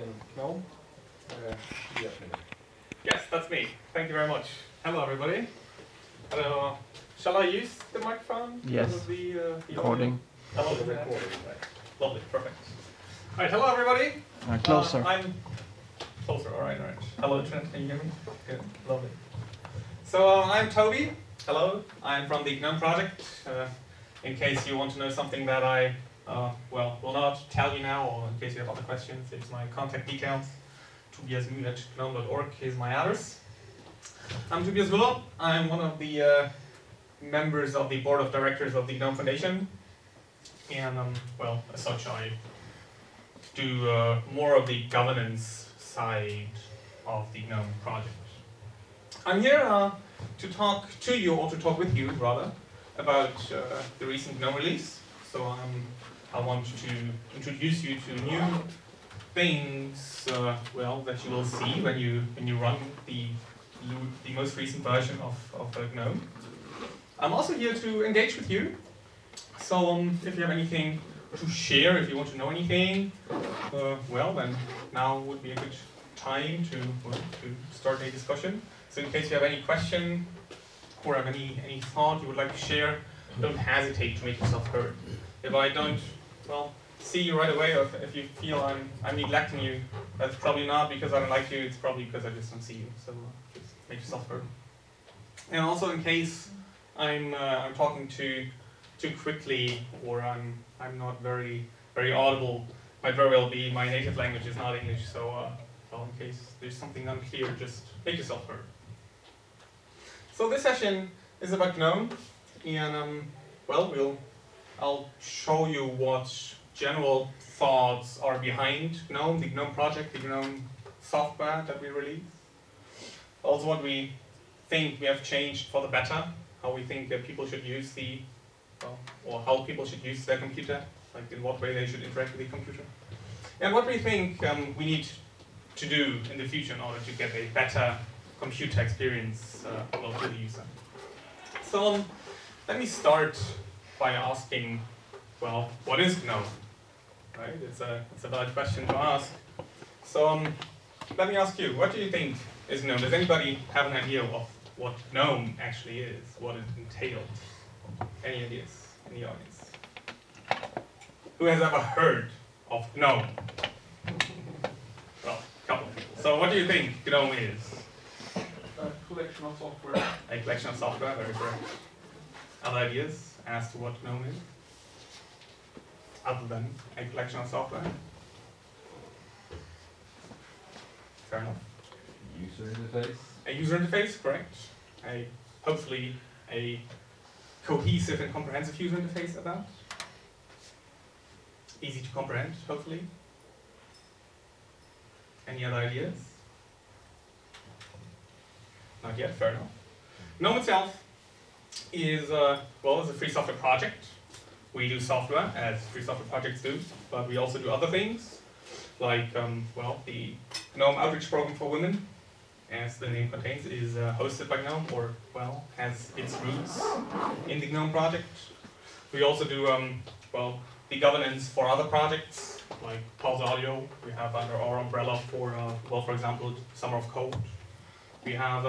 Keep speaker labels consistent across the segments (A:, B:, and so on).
A: in GNOME. Tobias Mueller.
B: Yes, that's me. Thank you very much. Hello, everybody. Hello. Shall I use the microphone?
C: Yes.
B: The
C: Recording.
B: Hello, the recording. Right. Lovely, perfect. All right, hello, everybody.
C: Closer.
B: I'm closer. All right, all right. Hello, Trent. Can you hear me? Good. Lovely. So I'm Toby. Hello. I'm from the GNOME project. In case you want to know something that I will not tell you now, or in case you have other questions, it's my contact details. Tobias Mueller at GNOME.org is my address. I'm Tobias Mueller. I'm one of the members of the board of directors of the GNOME Foundation. And as such, I do more of the governance side of the GNOME project. I'm here to talk to you, or to talk with you, rather, about the recent GNOME release. So I want to introduce you to new things, that you will see when you run the most recent version of GNOME. I'm also here to engage with you. So if you have anything to share, if you want to know anything, then now would be a good time to start a discussion. So in case you have any question or have any thought you would like to share, don't hesitate to make yourself heard. If I don't, see you right away, or if you feel I'm neglecting you, that's probably not because I don't like you, it's probably because I just don't see you. So just make yourself heard. And also in case I'm talking too quickly, or I'm not very audible, might very well be my native language is not English. So in case there's something unclear, just make yourself heard. So this session is about GNOME, and I'll show you what general thoughts are behind GNOME, the GNOME project, the GNOME software that we release. Also what we think we have changed for the better, how we think that people should use or how people should use their computer, like in what way they should interact with the computer. And what we think we need to do in the future in order to get a better computer experience for the user. So let me start by asking, what is GNOME? Right? It's a valid question to ask. So let me ask you, what do you think is GNOME? Does anybody have an idea of what GNOME actually is, what it entails? Any ideas in the audience? Who has ever heard of GNOME? Well, a couple of people. So what do you think GNOME is?
A: A collection of software.
B: A collection of software, very correct. Other ideas as to what GNOME is? Other than a collection of software? Fair enough.
A: User interface.
B: A user interface, correct. Hopefully a cohesive and comprehensive user interface at that. Easy to comprehend, hopefully. Any other ideas? Not yet, fair enough. GNOME itself is a free software project. We do software, as free software projects do, but we also do other things, like, the GNOME Outreach Program for Women, as the name contains, is hosted by GNOME, or, has its roots in the GNOME project. We also do, the governance for other projects, like Pulse Audio. We have under our umbrella for example, Summer of Code. We have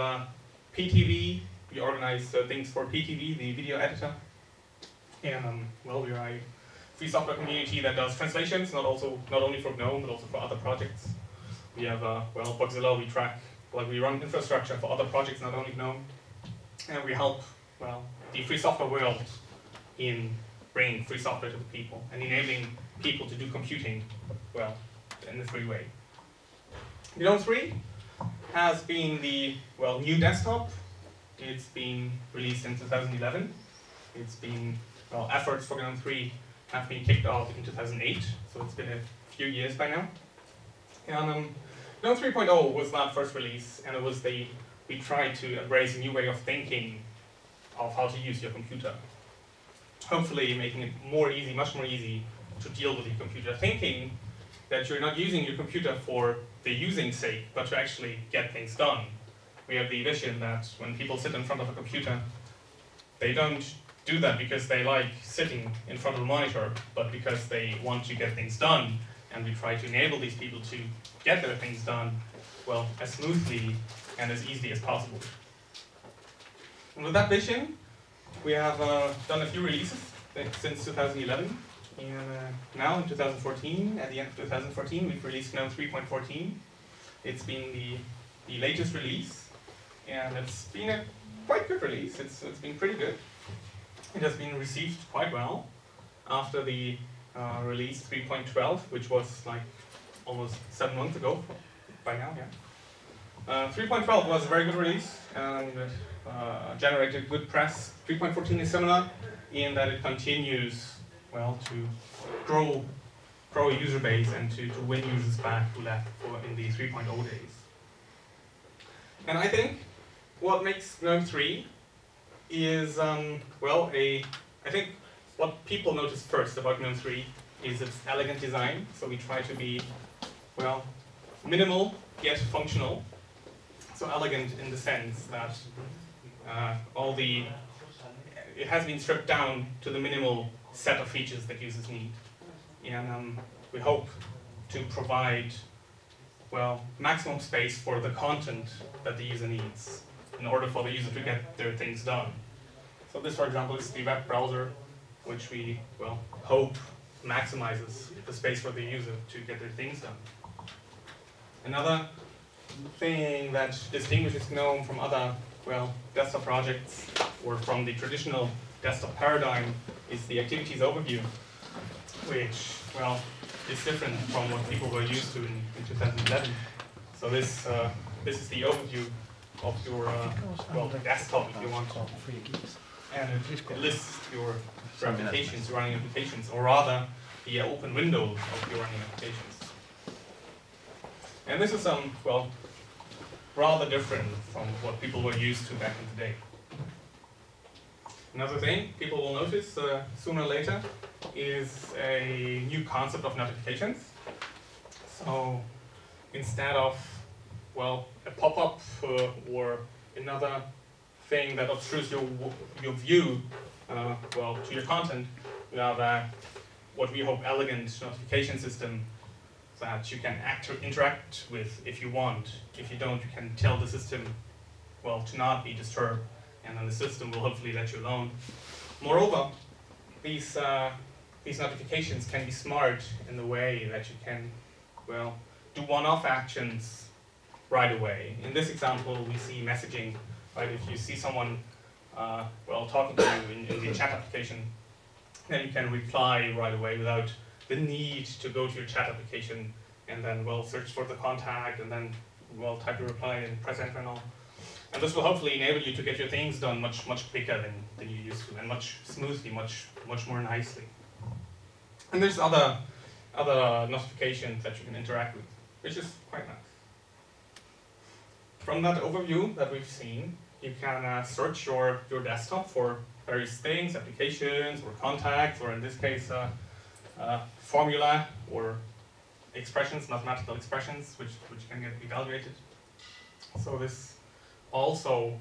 B: PTV. We organize things for PTV, the video editor. And we are a free software community that does translations, not only for GNOME, but also for other projects. We have Bugzilla. We run infrastructure for other projects, not only GNOME. And we help the free software world in bringing free software to the people and enabling people to do computing in a free way. GNOME 3 has been the new desktop. It's been released in 2011. It's been efforts for GNOME 3 have been kicked off in 2008, so it's been a few years by now. And GNOME 3.0 was that first release, and we tried to embrace a new way of thinking of how to use your computer. Hopefully making it much more easy to deal with your computer. Thinking that you're not using your computer for the using's sake, but to actually get things done. We have the vision that when people sit in front of a computer, they don't do that because they like sitting in front of a monitor, but because they want to get things done and we try to enable these people to get their things done, well, as smoothly and as easily as possible. And with that vision, we have done a few releases since 2011. And now in 2014, at the end of 2014, we've released GNOME 3.14. It's been the latest release, and it's been a quite good release. It's been pretty good. It has been received quite well after the release 3.12, which was like almost 7 months ago by now, yeah. 3.12 was a very good release, and generated good press. 3.14 is similar in that it continues, well, to grow a user base and to win users back who left in the 3.0 days. And I think what makes GNOME 3 is, well, I think what people notice first about GNOME 3 is its elegant design. So we try to be, well, minimal yet functional. So elegant in the sense that it has been stripped down to the minimal set of features that users need. And we hope to provide, well, maximum space for the content that the user needs in order for the user to get their things done. So this, for example, is the web browser, which we, well, hope maximizes the space for the user to get their things done. Another thing that distinguishes GNOME from other, well, desktop projects or from the traditional desktop paradigm is the activities overview, which, well, is different from what people were used to in 2011. So this is the overview of your, well, desktop, if you want. And it lists your applications, running applications, or rather, the open window of your running applications. And this is, well, rather different from what people were used to back in the day. Another thing people will notice sooner or later is a new concept of notifications. So instead of, well, a pop-up or another thing that obstrues your view, well, to your content, you have what we hope elegant notification system that you can interact with if you want. If you don't, you can tell the system, well, to not be disturbed, and then the system will hopefully let you alone. Moreover, these notifications can be smart in the way that you can, well, do one-off actions right away. In this example, we see messaging, right? If you see someone, well, talking to you in the chat application, then you can reply right away without the need to go to your chat application and then, well, search for the contact and then, well, type your reply and press enter and all. And this will hopefully enable you to get your things done much quicker than you used to, and much smoothly, much more nicely. And there's other notifications that you can interact with, which is quite nice. From that overview that we've seen, you can search your desktop for various things, applications or contacts, or in this case, formula or expressions, mathematical expressions, which can get evaluated. So this also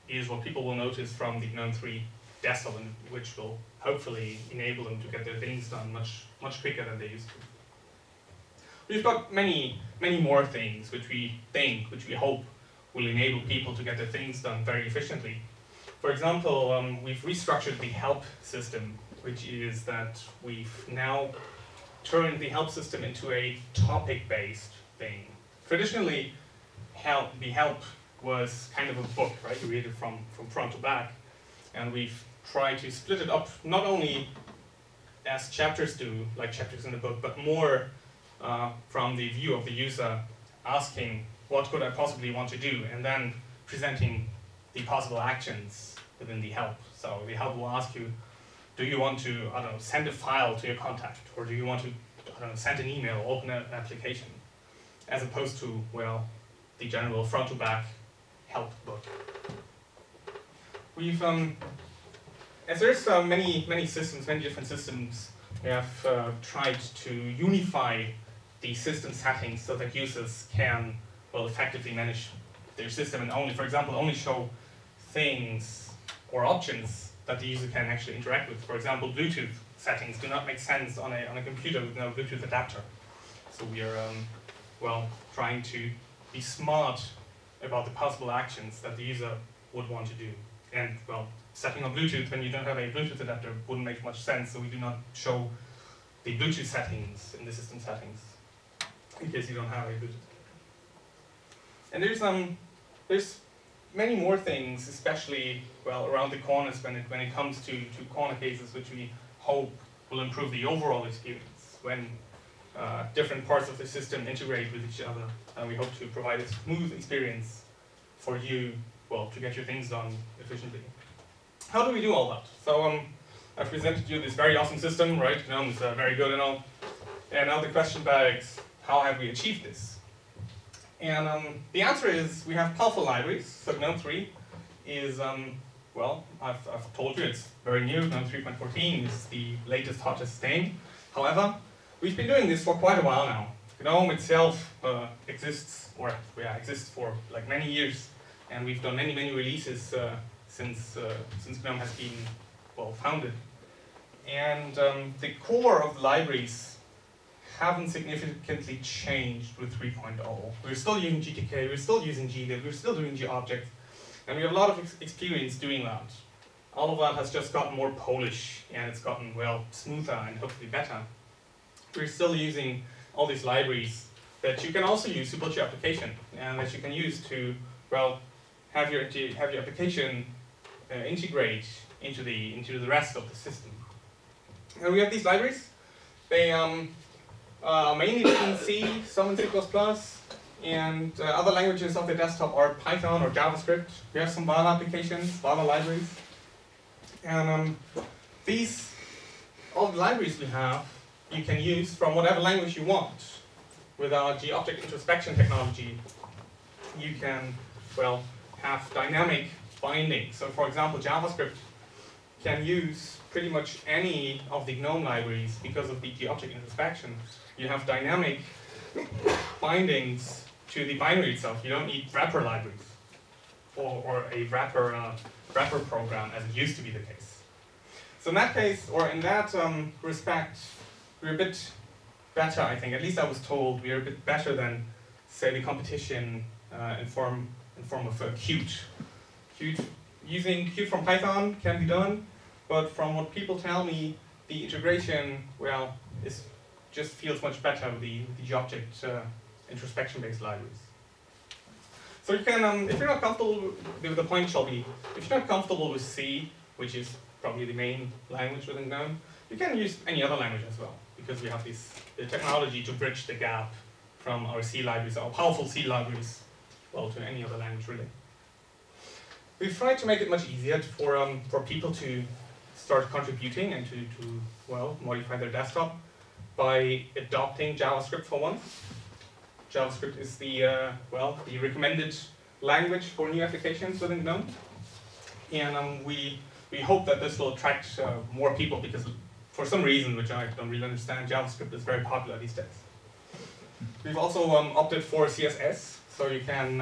B: is what people will notice from the GNOME 3 desktop, which will hopefully enable them to get their things done much quicker than they used to. We've got many more things which we hope will enable people to get their things done very efficiently. For example, we've restructured the help system, which is that we've now turned the help system into a topic-based thing. Traditionally, the help was kind of a book, right? You read it from front to back. And we've tried to split it up, not only as chapters do, like chapters in the book, but more from the view of the user, asking, what could I possibly want to do? And then presenting the possible actions within the help. So the help will ask you, do you want to, I don't know, send a file to your contact? Or do you want to, I don't know, send an email, open an application? As opposed to, well, the general front to back help book. We've, as there's many different systems, we have tried to unify the system settings so that users can, well, effectively manage their system and only, for example, only show things or options that the user can actually interact with. For example, Bluetooth settings do not make sense on a computer with no Bluetooth adapter. So we are, well, trying to be smart about the possible actions that the user would want to do. And, well, setting up Bluetooth when you don't have a Bluetooth adapter wouldn't make much sense, so we do not show the Bluetooth settings in the system settings, in case you don't have a Bluetooth. And there's many more things, especially, well, around the corners when it comes to corner cases, which we hope will improve the overall experience when different parts of the system integrate with each other. And we hope to provide a smooth experience for you, well, to get your things done efficiently. How do we do all that? So I've presented you this very awesome system, right? GNOME is very good and all. And now the question begs, how have we achieved this? And the answer is we have powerful libraries. So GNOME 3 is, well, I've told you it's very new. GNOME 3.14 is the latest, hottest thing. However, we've been doing this for quite a while now. GNOME itself exists for like many years, and we've done many releases since GNOME has been, well, founded. And the core of the libraries haven't significantly changed with 3.0. We're still using GTK, we're still using glib, we're still doing gobject, and we have a lot of experience doing that. All of that has just gotten more Polish, and it's gotten, well, smoother and hopefully better. We're still using all these libraries that you can also use to build your application, and that you can use to, well, have your application integrate into the rest of the system. And we have these libraries. They mainly written in C, some in C++, and other languages of the desktop are Python or JavaScript. We have some Vala applications, Vala libraries. And all the libraries we have, you can use from whatever language you want. With our gobject introspection technology, you can, well, have dynamic binding. So for example, JavaScript can use pretty much any of the GNOME libraries because of the gobject introspection. You have dynamic bindings to the binary itself. You don't need wrapper libraries or a wrapper program as it used to be the case. So in that case, or in that respect, we're a bit better, I think. At least I was told we're a bit better than, say, the competition in form of Qt. Using Qt from Python can be done, but from what people tell me, the integration, well, just feels much better with the gobject introspection-based libraries. So you can, if you're not comfortable, the point shall be, if you're not comfortable with C, which is probably the main language within GNOME, you can use any other language as well, because we have the technology to bridge the gap from our C libraries, our powerful C libraries, well, to any other language really. We've tried to make it much easier for people to start contributing and to well, modify their desktop by adopting JavaScript for once. JavaScript is the recommended language for new applications within GNOME. And we hope that this will attract more people, because for some reason, which I don't really understand, JavaScript is very popular these days. We've also opted for CSS, so you can,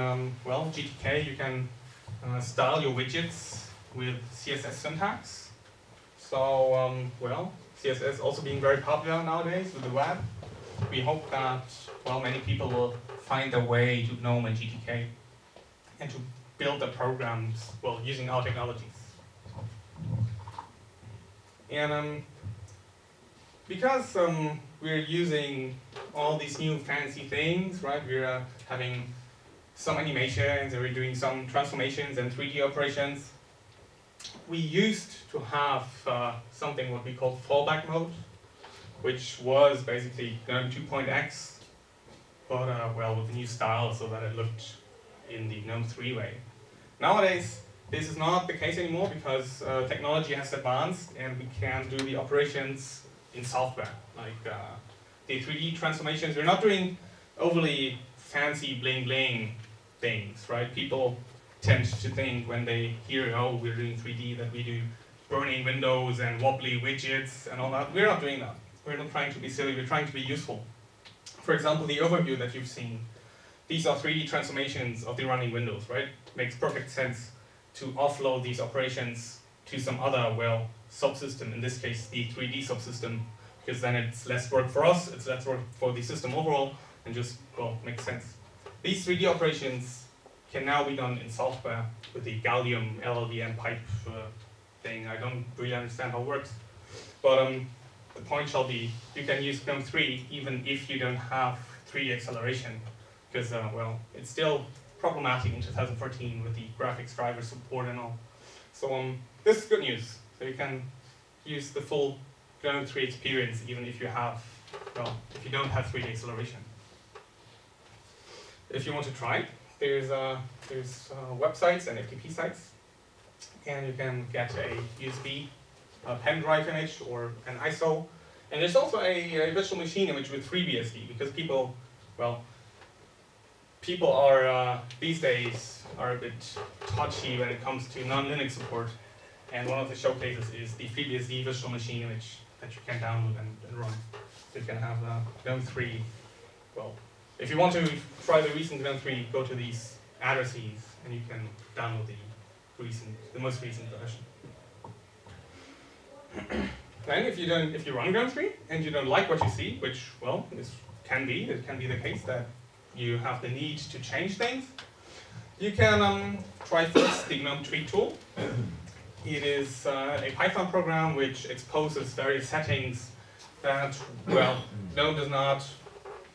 B: well, GTK, you can style your widgets with CSS syntax. So, well, CSS also being very popular nowadays with the web. We hope that, well, many people will find their way to GNOME and GTK and to build their programs, well, using our technologies. And because we're using all these new fancy things, right? We're having some animations, and we're doing some transformations and 3D operations. We used to have something what we call fallback mode, which was basically GNOME 2.x, but well, with a new style so that it looked in the GNOME 3 way. Nowadays, this is not the case anymore because technology has advanced and we can do the operations in software, like the 3D transformations. We're not doing overly fancy bling bling things, right? People tend to think when they hear, oh, we're doing 3D, that we do burning windows and wobbly widgets and all that. We're not doing that. We're not trying to be silly, we're trying to be useful. For example, the overview that you've seen, these are 3D transformations of the running windows, right? It makes perfect sense to offload these operations to some other, well, subsystem, in this case, the 3D subsystem, because then it's less work for us, it's less work for the system overall, and just, well, makes sense. These 3D operations can now be done in software with the Gallium LLVM pipe thing. I don't really understand how it works, but the point shall be you can use GNOME 3 even if you don't have 3D acceleration, because, well, it's still problematic in 2014 with the graphics driver support and all. So this is good news. So you can use the full GNOME 3 experience even if you have, well, if you don't have 3D acceleration. If you want to try it, there's websites and FTP sites, and you can get a USB pen drive image or an ISO, and there's also a virtual machine image with FreeBSD, because people, well, people are these days are a bit touchy when it comes to non-Linux support, and one of the showcases is the FreeBSD virtual machine image that you can download and run. So you can have GNOME 3. Well, if you want to try the recent GNOME 3, go to these addresses and you can download the most recent version. Then if you run GNOME 3 and you don't like what you see, which, well, it can be the case that you have the need to change things, you can try first the GNOME Tree tool. It is a Python program which exposes various settings that, well, GNOME does not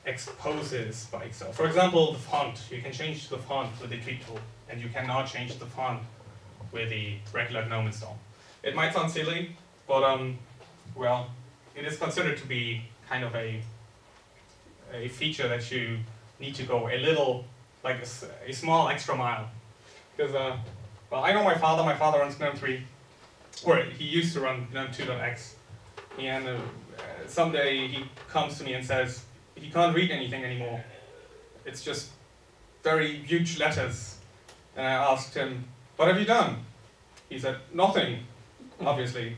B: exposes by itself. For example, the font. You can change the font with the Tree tool, and you cannot change the font with the regular GNOME install. It might sound silly, but well, it is considered to be kind of a feature that you need to go a little, like a small extra mile. Because, well, I know my father runs GNOME 3, or he used to run GNOME 2.x, and someday he comes to me and says he can't read anything anymore. It's just very huge letters. And I asked him, what have you done? He said, nothing, obviously.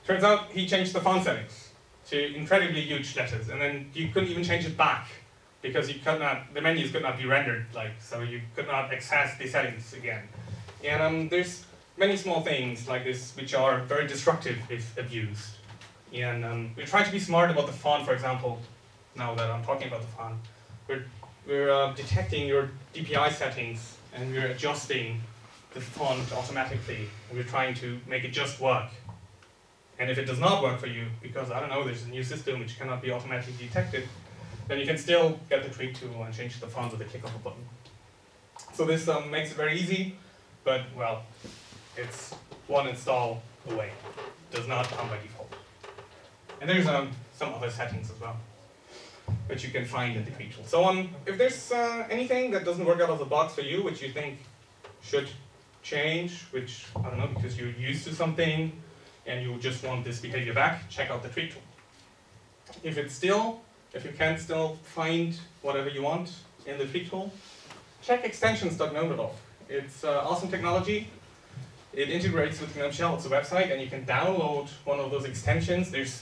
B: Turns out he changed the font settings to incredibly huge letters, and then you couldn't even change it back because you could not, the menus could not be rendered, so you could not access the settings again. And there's many small things like this which are very destructive if abused. And we try to be smart about the font, for example. Now that I'm talking about the font, we're detecting your DPI settings and we're adjusting the font automatically, and we're trying to make it just work. And if it does not work for you, because I don't know, there's a new system which cannot be automatically detected, then you can still get the Tree tool and change the font with a click of a button. So this makes it very easy, but well, it's one install away. It does not come by default. And there's some other settings as well, which you can find in the Tree tool. So if there's anything that doesn't work out of the box for you, which you think should change, which, I don't know, because you're used to something and you just want this behavior back, check out the Tree tool. If you can still find whatever you want in the Tree tool, check extensions.gnome.org. It's awesome technology. It integrates with GNOME Shell. It's a website, and you can download one of those extensions. There's,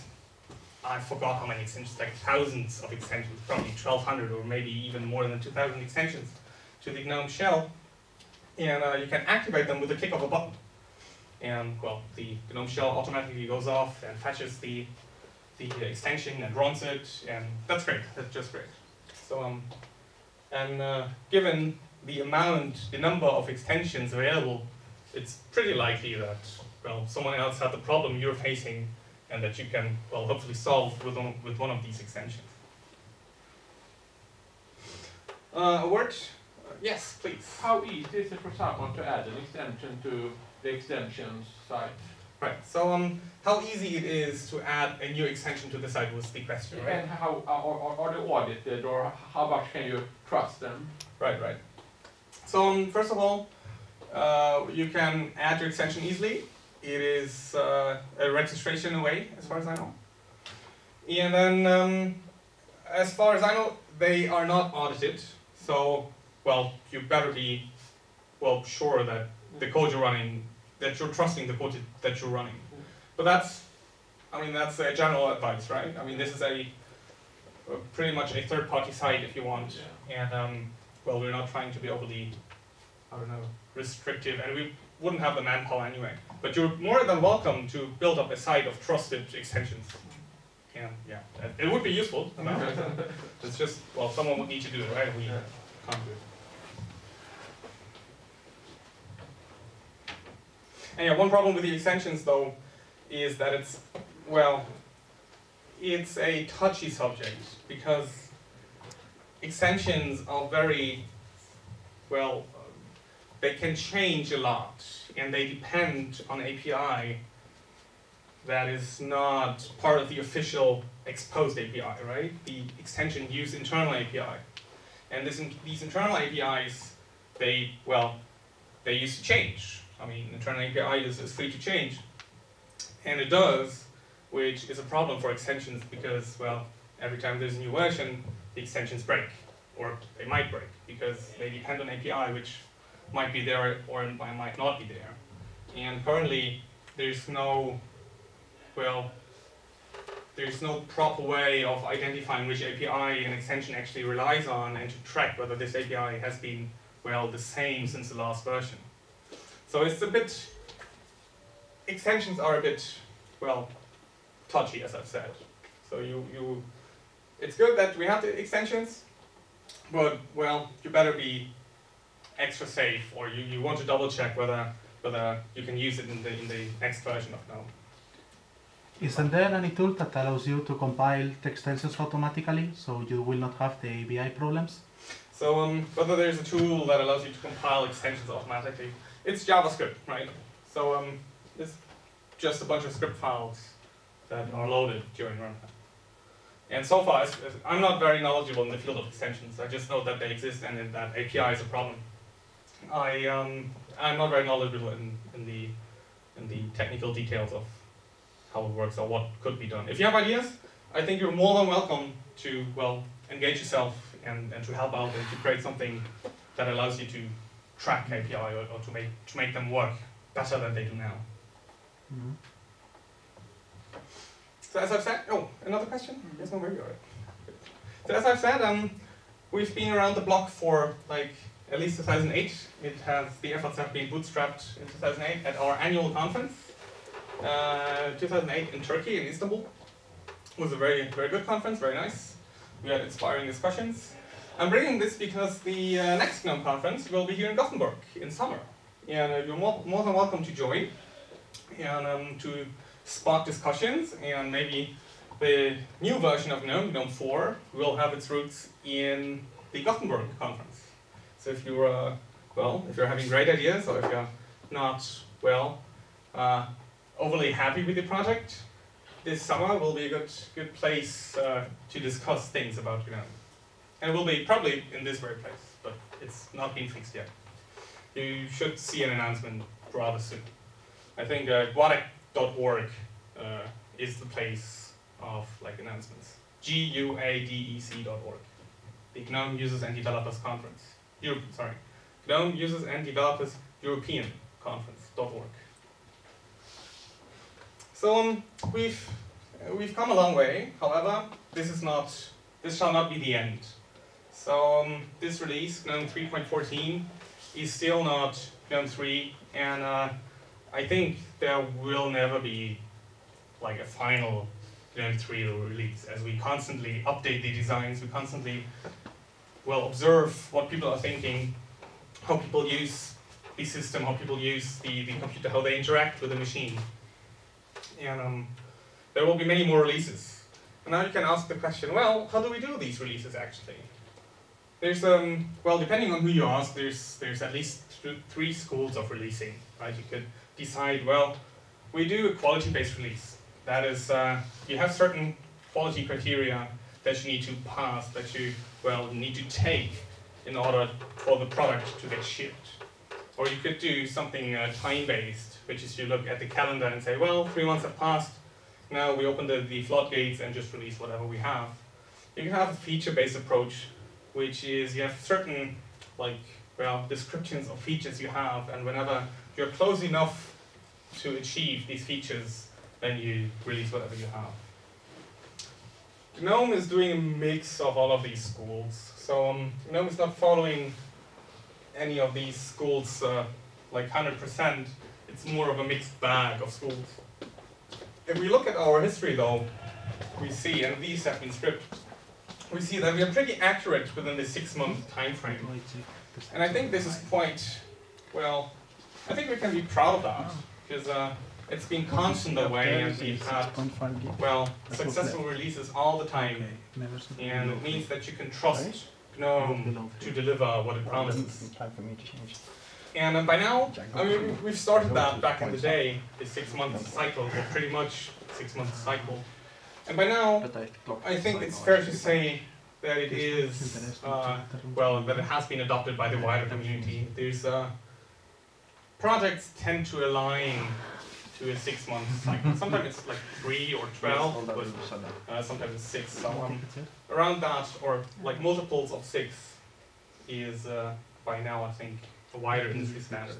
B: I forgot how many extensions, like thousands of extensions, probably 1,200 or maybe even more than 2,000 extensions to the GNOME Shell. And you can activate them with a click of a button. And, well, the GNOME Shell automatically goes off and fetches the extension and runs it, and that's great. That's just great. So, given the number of extensions available, it's pretty likely that, well, someone else had the problem you're facing, and that you can, well, hopefully solve with one of these extensions. A word? Yes, please.
A: How easy is it for someone to add an extension to the extensions site?
B: Right, so how easy it is to add a new extension to the site was the question, right?
A: And how are they audited, or how much can you trust them?
B: Right. So first of all, you can add your extension easily. It is a registration away, as far as I know. And then, as far as I know, they are not audited. So, well, you better be, well, sure that the code you're running, that you're trusting the code that you're running. But that's a general advice, right? I mean, this is pretty much a third-party site, if you want. Yeah. And, well, we're not trying to be overly, I don't know, restrictive, and we wouldn't have the manpower anyway. But you're more than welcome to build up a site of trusted extensions. And yeah, it would be useful. It's just, well, someone would need to do it, right? We can't do it. And yeah, one problem with the extensions, though, is that it's, well, it's a touchy subject because extensions are very, well, they can change a lot and they depend on API that is not part of the official exposed API, right? The extension use internal API. And these internal APIs, they used to change. I mean, internal API is free to change. And it does, which is a problem for extensions because, well, every time there's a new version, the extensions break. Or they might break because they depend on API, which might be there or might not be there. And currently, there's no proper way of identifying which API an extension actually relies on and to track whether this API has been, well, the same since the last version. So it's a bit, extensions are a bit, well, touchy, as I've said. So it's good that we have the extensions, but, well, you better be extra safe, or you want to double check whether you can use it in the next version of GNOME.
C: Isn't there any tool that allows you to compile the extensions automatically, so you will not have the ABI problems?
B: So whether there's a tool that allows you to compile extensions automatically, it's JavaScript, right? So it's just a bunch of script files that are loaded during runtime. And so far, I'm not very knowledgeable in the field of extensions. I just know that they exist and that API is a problem. I'm not very knowledgeable in the technical details of how it works or what could be done. If you have ideas, I think you're more than welcome to, well, engage yourself and to help out and to create something that allows you to track API or to make them work better than they do now.
C: Mm-hmm.
B: So as I've said, oh, another question? Yes, no, maybe, all right. So as I've said, we've been around the block for like at least 2008. The efforts have been bootstrapped in 2008 at our annual conference. 2008 in Turkey, in Istanbul. It was a very, very good conference, very nice. We had inspiring discussions. I'm bringing this because the next GNOME conference will be here in Gothenburg in summer. And you're more than welcome to join and to spark discussions, and maybe the new version of GNOME, GNOME 4, will have its roots in the Gothenburg conference. So if you're, if you're having great ideas, or if you're not, overly happy with the project, this summer will be a good place to discuss things about GNOME. And it will be probably in this very place, but it's not been fixed yet. You should see an announcement rather soon. I think guadec.org is the place of announcements. GUADEC.org. The GNOME Users and Developers Conference. GNOME Users and Developers European Conference.org. So we've come a long way. However, this shall not be the end. So this release, GNOME 3.14, is still not GNOME 3, and I think there will never be a final GNOME 3 release, as we constantly update the designs, we constantly observe what people are thinking, how people use the system, how people use the computer, how they interact with the machine. And there will be many more releases. And now you can ask the question, well, how do we do these releases actually? There's, depending on who you ask, there's at least three schools of releasing, right? You could decide, we do a quality-based release. That is, you have certain quality criteria that you need to pass, that you, need to take in order for the product to get shipped. Or you could do something time-based, which is you look at the calendar and say, 3 months have passed, now we open the floodgates and just release whatever we have. You can have a feature-based approach, which is you have certain, descriptions of features you have, and whenever you're close enough to achieve these features, then you release whatever you have. GNOME is doing a mix of all of these schools. So GNOME is not following any of these schools 100%. It's more of a mixed bag of schools. If we look at our history though, we see, and these have been stripped, we see that we are pretty accurate within the 6-month time frame. And I think this is quite, well, I think we can be proud of that, because it's been constant that way, and we've had, well, successful releases all the time, and it means that you can trust GNOME to deliver what it promises. And by now, I mean, we've started that back in the day, the 6-month cycle, or pretty much 6-month cycle. And by now, I think it's fair to say that it is, well, that it has been adopted by the wider community. There's projects tend to align to a 6-month cycle. Sometimes it's like 3 or 12, but sometimes it's 6. So around that, or like multiples of 6, is by now, I think, a wider industry standard.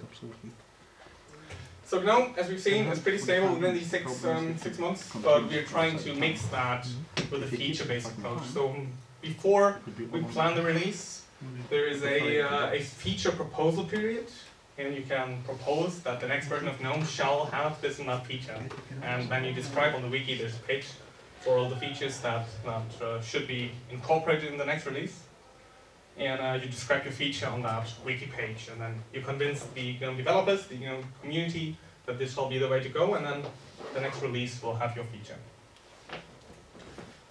B: So GNOME, as we've seen, is pretty stable within these 6 months, but we are trying to mix that with a feature-based approach. So before we plan the release, there is a feature proposal period, and you can propose that the next version of GNOME shall have this and that feature. And then you describe on the wiki, there's a page for all the features that should be incorporated in the next release. And you describe your feature on that wiki page, and then you convince the GNOME developers, the GNOME community, that this shall be the way to go, and then the next release will have your feature.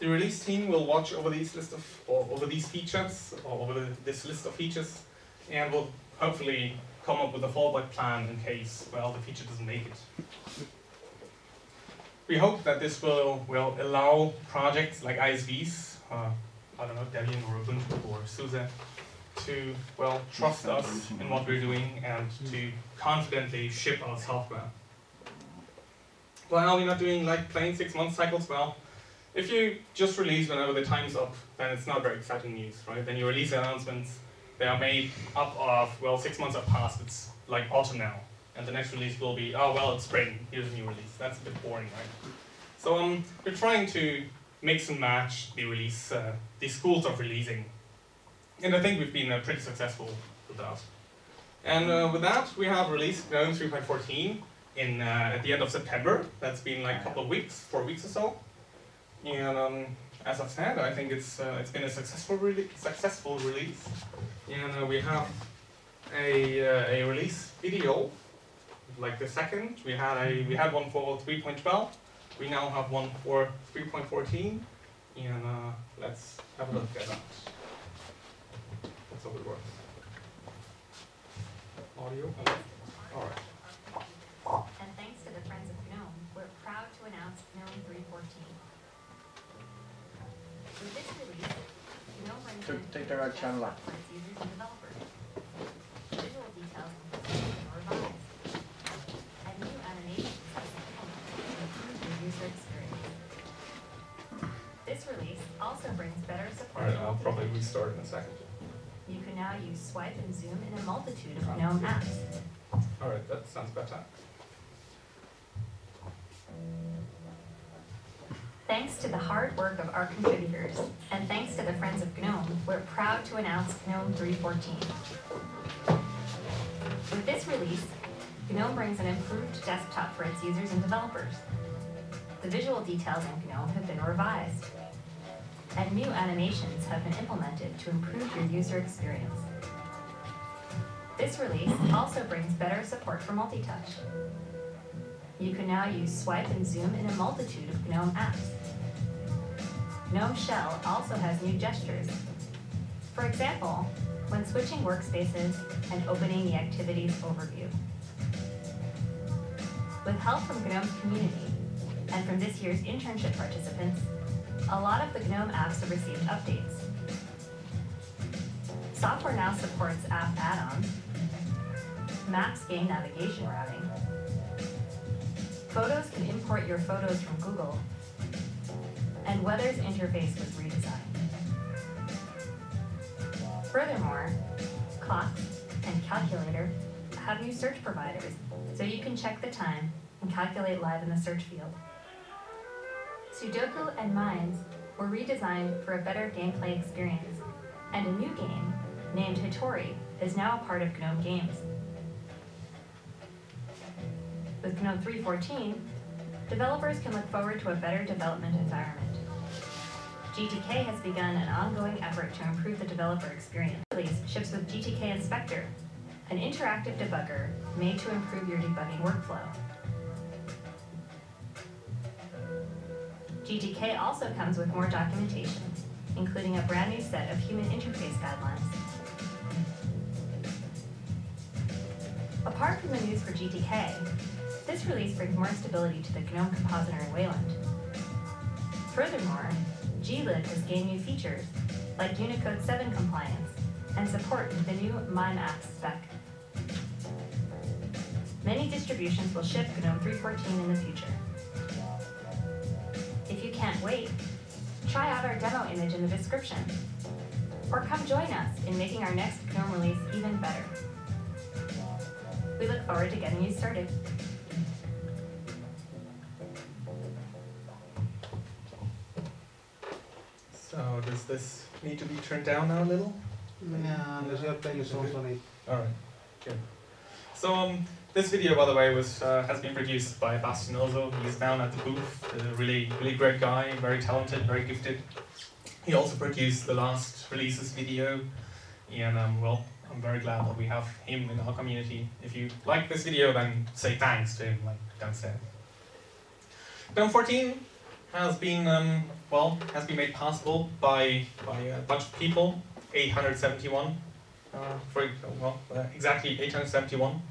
B: The release team will watch over these list of, or over these features, or over this list of features, and will hopefully come up with a fallback plan in case, well, the feature doesn't make it. We hope that this will allow projects like ISVs, I don't know, Debian or Ubuntu or SUSE, to, well, trust us in what we're doing and to confidently ship our software. Why are we not doing like plain 6-month cycles? Well, if you just release whenever the time's up, then it's not very exciting news, right? Then you release announcements, they are made up of, well, 6 months have passed, it's like autumn now. And the next release will be, oh, well, it's spring, here's a new release. That's a bit boring, right? So we're trying to mix and match the release, the schools of releasing. And I think we've been pretty successful with that. And with that, we have released GNOME 3.14 at the end of September. That's been like a couple of weeks, 4 weeks or so. And as I've said, I think it's been a successful release. And we have a release video, like the second. We had one for 3.12. We now have one for 3.14. And let's have a look at that. That's how it works. Audio. All right.
D: And thanks to the Friends of GNOME, we're proud to announce GNOME 3.14. With this release, GNOME brings in
E: Take the right channel up.
D: for its users and developers. Visual details are revised, and new animations have been implemented to improve the user experience. This release also brings better support.
B: All right, I'll probably restart in a second.
D: You can now use swipe and zoom in a multitude of GNOME apps.
B: All right, that sounds better.
D: Thanks to the hard work of our contributors, and thanks to the Friends of GNOME, we're proud to announce GNOME 3.14. With this release, GNOME brings an improved desktop for its users and developers. The visual details in GNOME have been revised, and new animations have been implemented to improve your user experience. This release also brings better support for multi-touch. You can now use swipe and zoom in a multitude of GNOME apps. GNOME Shell also has new gestures. For example, when switching workspaces and opening the activities overview. With help from GNOME's community and from this year's internship participants, a lot of the GNOME apps have received updates. Software now supports app add-ons, Maps gain navigation routing, Photos can import your photos from Google, and Weather's interface was redesigned. Furthermore, Clocks and Calculator have new search providers, so you can check the time and calculate live in the search field. Sudoku and Mines were redesigned for a better gameplay experience, and a new game, named Hitori, is now a part of GNOME Games. With GNOME 3.14, developers can look forward to a better development environment. GTK has begun an ongoing effort to improve the developer experience. Release ships with GTK Inspector, an interactive debugger made to improve your debugging workflow. GTK also comes with more documentation, including a brand new set of human interface guidelines. Apart from the news for GTK, this release brings more stability to the GNOME compositor in Wayland. Furthermore, glib has gained new features, like Unicode 7 compliance, and support with the new MIME apps spec. Many distributions will ship GNOME 3.14 in the future. If you can't wait, try out our demo image in the description, or come join us in making our next GNOME release even better. We look forward to getting you started.
B: So does this need to be turned down now a little?
C: Yeah, unless you're playing songs on it.
B: All right, good. So this video, by the way, has been produced by Bastian also. He's down at the booth. A really great guy, very talented, very gifted. He also produced the last releases video, and well, I'm very glad that we have him in our community. If you like this video, then say thanks to him, like downstairs. GNOME 14 has been made possible by a bunch of people, 871, exactly 871,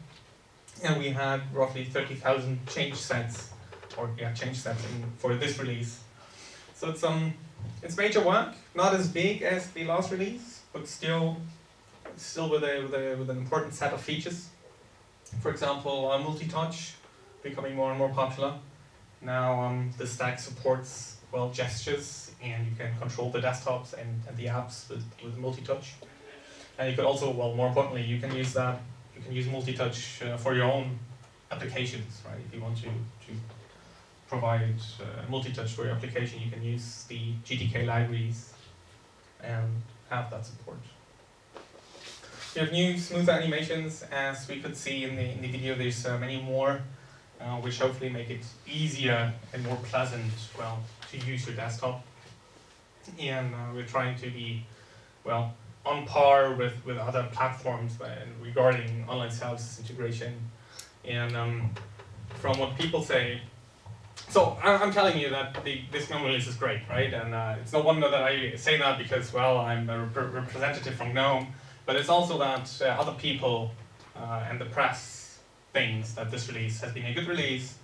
B: and we had roughly 30,000 change sets for this release. So it's major work, not as big as the last release, but still with an important set of features. For example, multi-touch becoming more and more popular. Now the stack supports gestures, and you can control the desktops and the apps with multi-touch. And you could also, more importantly, you can use multi-touch for your own applications, right? If you want to provide multi-touch for your application, you can use the GTK libraries and have that support. You have new smoother animations, as we could see in the video. There's many more, which hopefully make it easier and more pleasant, to use your desktop. And we're trying to be, on par with other platforms regarding online services integration. And from what people say, so I'm telling you that this GNOME release is great, right? And it's no wonder that I say that because, I'm a representative from GNOME, but it's also that other people and the press thinks that this release has been a good release,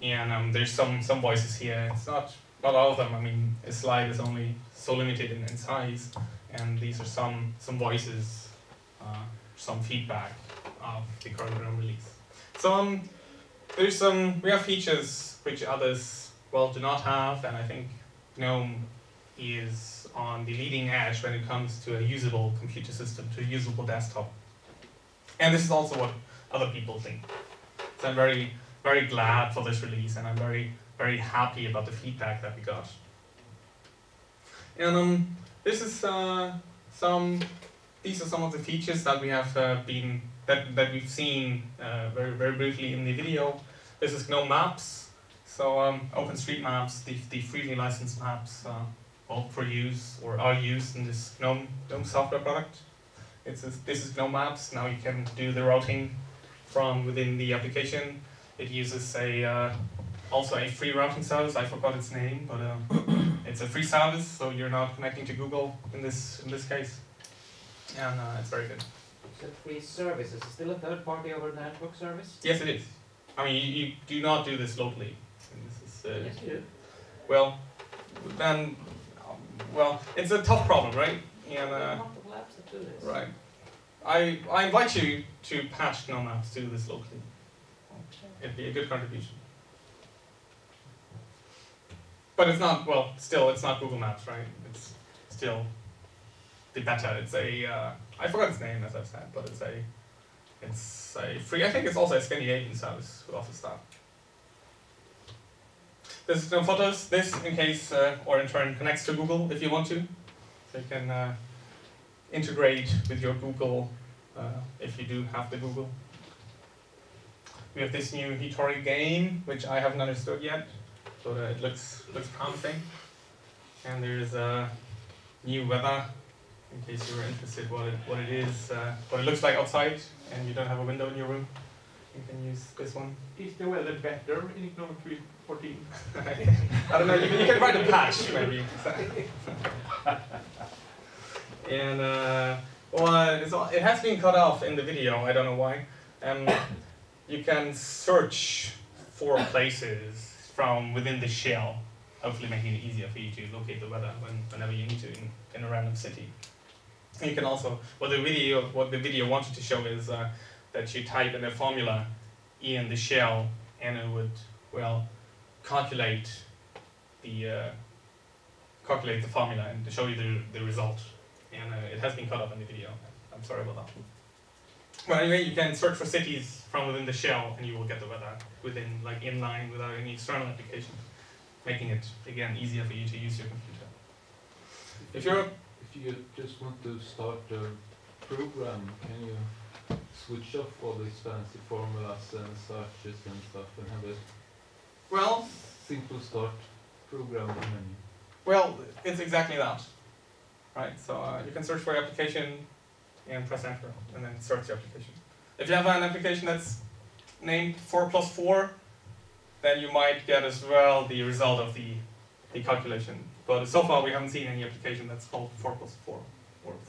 B: and there's some voices here. It's not all of them. I mean, a slide is only so limited in size, and these are some voices, some feedback of the current GNOME release. So we have features which others do not have, and I think GNOME is on the leading edge when it comes to a usable computer system, to a usable desktop. And this is also what other people think. So I'm very glad for this release, and I'm very happy about the feedback that we got. And these are some of the features that we have that we've seen very briefly in the video. This is GNOME Maps. So OpenStreetMaps, the freely licensed maps, for use or are used in this GNOME software product. This is GNOME Maps. Now you can do the routing from within the application. It uses also a free routing service. I forgot its name, but it's a free service, so you're not connecting to Google in this case, and it's very good.
E: It's a free service. Is it still a third party over the network service?
B: Yes, it is. I mean, you do not do this locally. This is,
E: Yes, you do.
B: Well, then, it's a tough problem, right? And
E: There are multiple apps that do this.
B: right. I invite you to patch GNOME apps to do this locally. It'd be a good contribution. But it's not, still, it's not Google Maps, right? It's still the beta. It's I forgot its name, as I've said, but it's a free, I think it's also a Scandinavian service who offers that. This is GNOME Photos. This, in case, or in turn, connects to Google if you want to. So you can integrate with your Google if you do have the Google. We have this new Hitori game, which I haven't understood yet, but it looks promising. and there's new weather, in case you were interested what it is, what it looks like outside, and you don't have a window in your room. You can use this one.
A: Is the weather better in GNOME 3.14?
B: I don't know, you can write a patch maybe. And well, it has been cut off in the video, I don't know why. You can search for places from within the shell, hopefully making it easier for you to locate the weather whenever you need to in a random city. And you can also, what the video wanted to show is that you type in a formula in the shell, and it would, well, calculate the formula and to show you the result. And it has been cut off in the video. I'm sorry about that. Well, anyway, you can search for cities from within the shell, and you will get the weather within, like, inline without any external application, making it again easier for you to use your computer. If
A: you just want to start a program, can you switch off all these fancy formulas and searches and stuff and have a simple start program menu?
B: Well, it's exactly that, right? So you can search for your application and press enter, and then search your application. If you have an application that's named 4+4, then you might get as well the result of the calculation. But so far we haven't seen any application that's called 4+4 or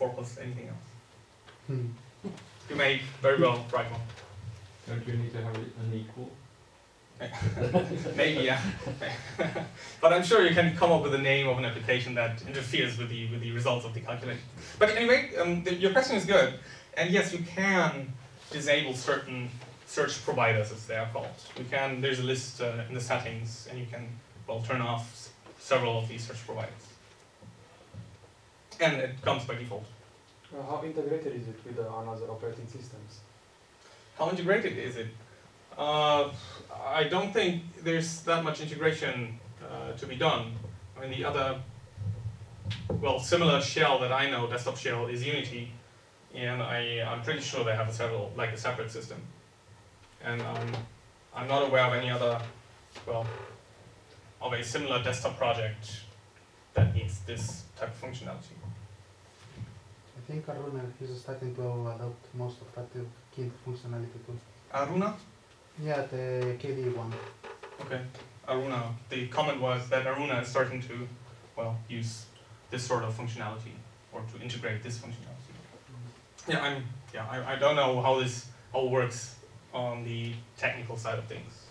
B: 4+ anything else. You may very well write one.
A: Don't you need to have an equal?
B: Maybe, yeah. But I'm sure you can come up with a name of an application that interferes with the results of the calculation. But anyway, your question is good. And yes, you can disable certain search providers, as they are called. There's a list in the settings, and you can, well, turn off several of these search providers. And it comes by default.
F: How integrated is it with another operating systems?
B: How integrated is it? I don't think there's that much integration to be done. I mean, the other, well, similar shell that I know, desktop shell, is Unity, and I'm pretty sure they have a separate system. And I'm not aware of any other, well, of a similar desktop project that needs this type of functionality.
C: I think Aruna is starting to adopt most of that kind of functionality too.
B: Aruna?
C: Yeah, the KDE one.
B: Okay, Aruna. The comment was that Aruna is starting to, well, use this sort of functionality, or to integrate this functionality. Yeah, I don't know how this all works on the technical side of things.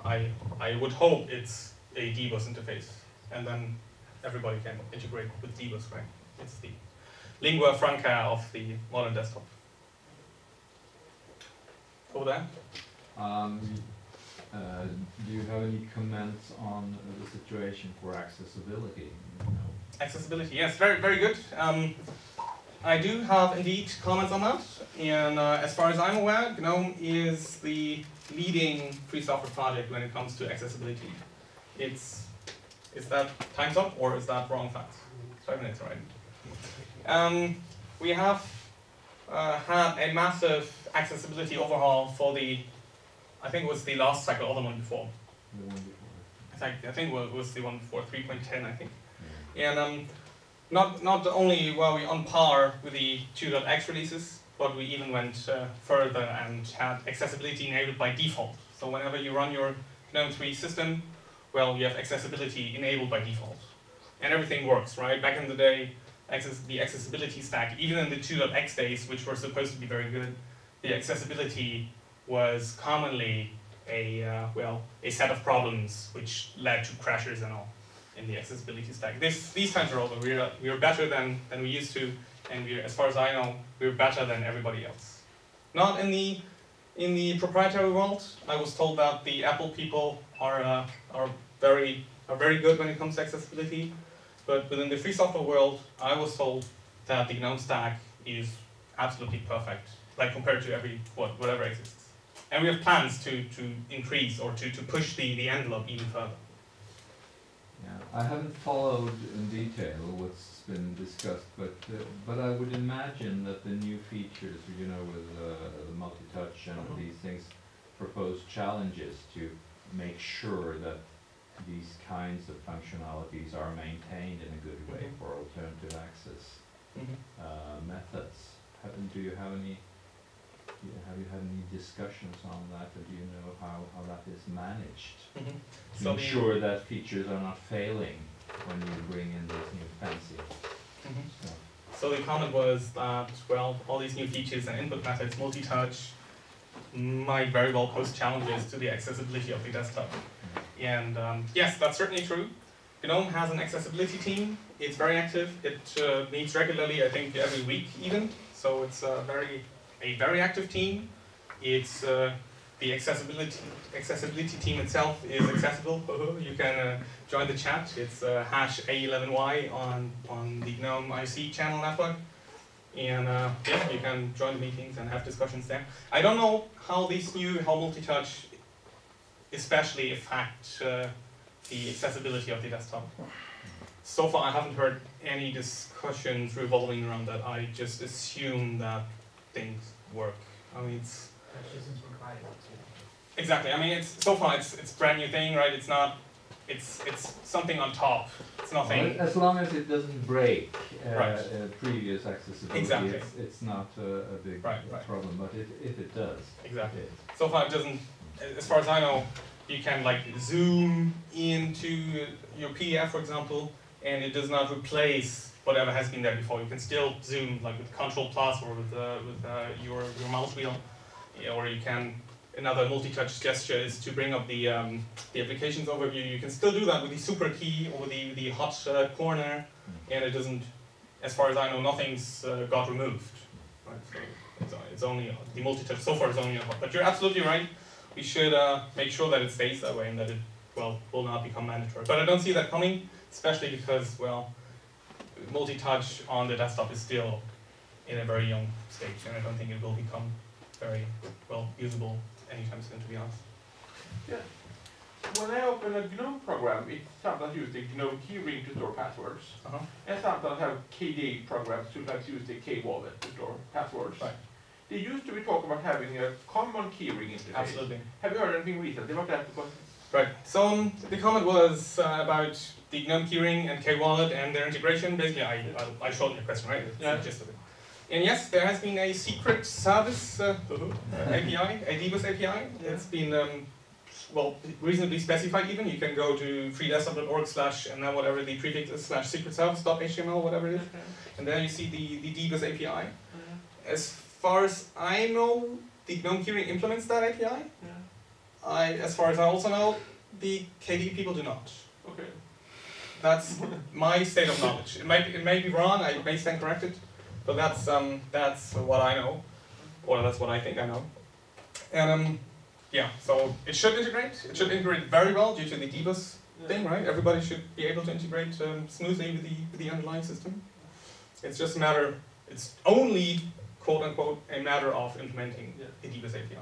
B: I would hope it's a dbus interface, and then everybody can integrate with dbus, right? It's the lingua franca of the modern desktop. Over there?
G: Do you have any comments on the situation for accessibility?
B: Accessibility, yes, very, very good. I do have indeed comments on that, and as far as I'm aware, GNOME is the leading free software project when it comes to accessibility. Is that time's up, or is that wrong facts? 5 minutes, right? We have had a massive accessibility overhaul for I think it was the last cycle, or the one before.
G: The one before.
B: I think it was the one before, 3.10, I think. Yeah. And not only were we on par with the 2.x releases, but we even went further and had accessibility enabled by default. So whenever you run your GNOME 3 system, well, you have accessibility enabled by default. And everything works, right? Back in the day, the accessibility stack, even in the 2.x days, which were supposed to be very good, the accessibility was commonly a set of problems which led to crashes and all in the accessibility stack. These times are over. We are better than we used to, and as far as I know, we're better than everybody else. Not in the proprietary world. I was told that the Apple people are very good when it comes to accessibility, but within the free software world, I was told that the GNOME stack is absolutely perfect, like compared to whatever exists. And we have plans to increase or to push the envelope even further.
G: Yeah, I haven't followed in detail what's been discussed, but I would imagine that the new features, with the multi-touch and these things, propose challenges to make sure that these kinds of functionalities are maintained in a good way for alternative access methods. Do you have any? Have you had any discussions on that, or do you know how that is managed to ensure that features are not failing when you bring in this new fancy stuff?
B: So the comment was that, well, all these new features and input methods, multi-touch, might very well pose challenges to the accessibility of the desktop. And yes, that's certainly true. GNOME has an accessibility team. It's very active. It meets regularly, I think every week even. So it's a very active team. It's the accessibility team itself is accessible. You can join the chat. It's hash A11Y on the GNOME IC channel network. And yeah, you can join the meetings and have discussions there. I don't know how these new multi-touch especially affect the accessibility of the desktop. So far I haven't heard any discussions revolving around that. I just assume that things work. I mean, it's exactly. I mean, it's so far it's brand new thing, right? It's not. It's something on top. It's nothing.
G: Well, as long as it doesn't break previous accessibility,
B: exactly.
G: It's not a big problem. But if it does,
B: exactly. So far it doesn't. As far as I know, you can like zoom into your PDF, for example, and it does not replace whatever has been there before. You can still zoom like with Control Plus or with your mouse wheel, or you can. Another multi-touch gesture is to bring up the applications overview. You can still do that with the super key or the hot corner, and it doesn't, as far as I know, nothing's got removed. Right? So it's only the multi-touch so far is only on hot. But you're absolutely right. We should make sure that it stays that way and that it will not become mandatory. But I don't see that coming, especially because multi-touch on the desktop is still in a very young stage, and I don't think it will become very usable anytime soon, to be honest.
H: Yeah. When I open a GNOME program, it sometimes uses the GNOME keyring to store passwords. And sometimes have KDE programs to use the K-wallet to store passwords.
B: Right.
H: They used to be talking about having a common keyring interface.
B: Absolutely.
H: Have you heard anything recently about that?
B: Right. So the comment was about the GNOME keyring and K-wallet and their integration. Basically, I showed you the question, right? That's the gist of it. And yes, there has been a secret service API, a DBus API. It's been reasonably specified even. You can go to freedesktop.org/ and then whatever the prefix is /secretservice.html, whatever it is. And there you see the DBus API. As far as I know, the GNOME keyring implements that API. As far as I also know, the KDE people do not.
H: Okay.
B: That's my state of knowledge. It may be wrong. I may stand corrected. But that's what I know, or that's what I think I know. And yeah, so it should integrate. It should integrate very well due to the DBus thing, right? Everybody should be able to integrate smoothly with the underlying system. It's just a matter. It's only quote unquote a matter of implementing the DBus API.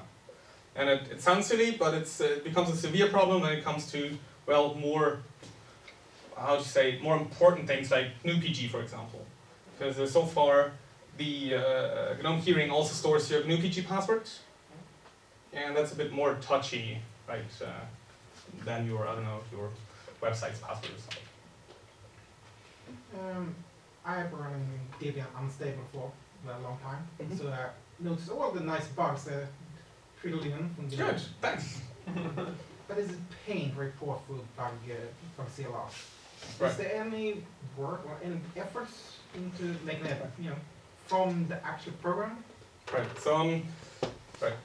B: And it sounds silly, but it becomes a severe problem when it comes to more more important things like GNU-PG, for example. Because so far, the GNOME keyring also stores your GNU-PG password, and that's a bit more touchy, right, than your website's password or something.
I: I have run Debian unstable for a long time, so I noticed all the nice bugs that trickle in from the
B: Good, thanks.
I: But it's a pain to report for bug CLR.
B: Right.
I: Is there any work or any efforts into making it, from the actual program?
B: Right. So,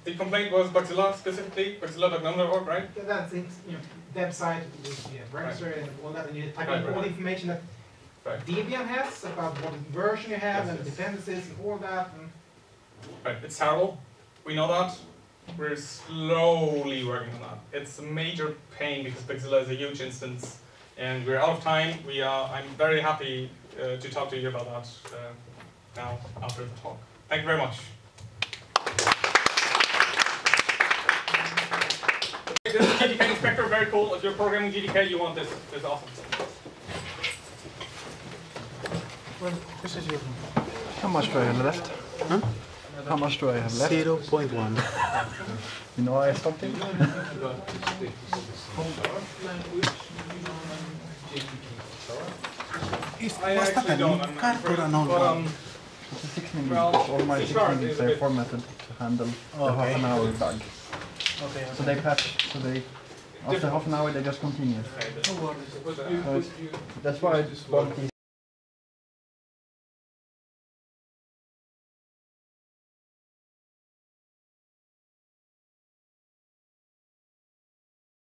B: the complaint was Bugzilla specifically, bugzilla.gnome.org, right?
I: Yeah, that's it. Website with register and all that, and you type in all the information that Debian has about what version you have and dependencies and all that.
B: Right. It's terrible. We know that. We're slowly working on that. It's a major pain because Bugzilla is a huge instance. And we're out of time. I'm very happy to talk to you about that now after the talk. Thank you very much. This is GDK Inspector, very cool. If you're programming GDK, you want this. It's awesome.
C: Well, this is your. How much do I have left? Huh?
J: How much do I have left?
C: 0.1.
J: You know I have something?
C: Basta un cartera non
J: It's a 6 minutes. All my 6 minutes are formatted to handle the half an hour bug.
C: Okay.
J: So they patch, so they, after half an hour they just continue. So that's why I bought these.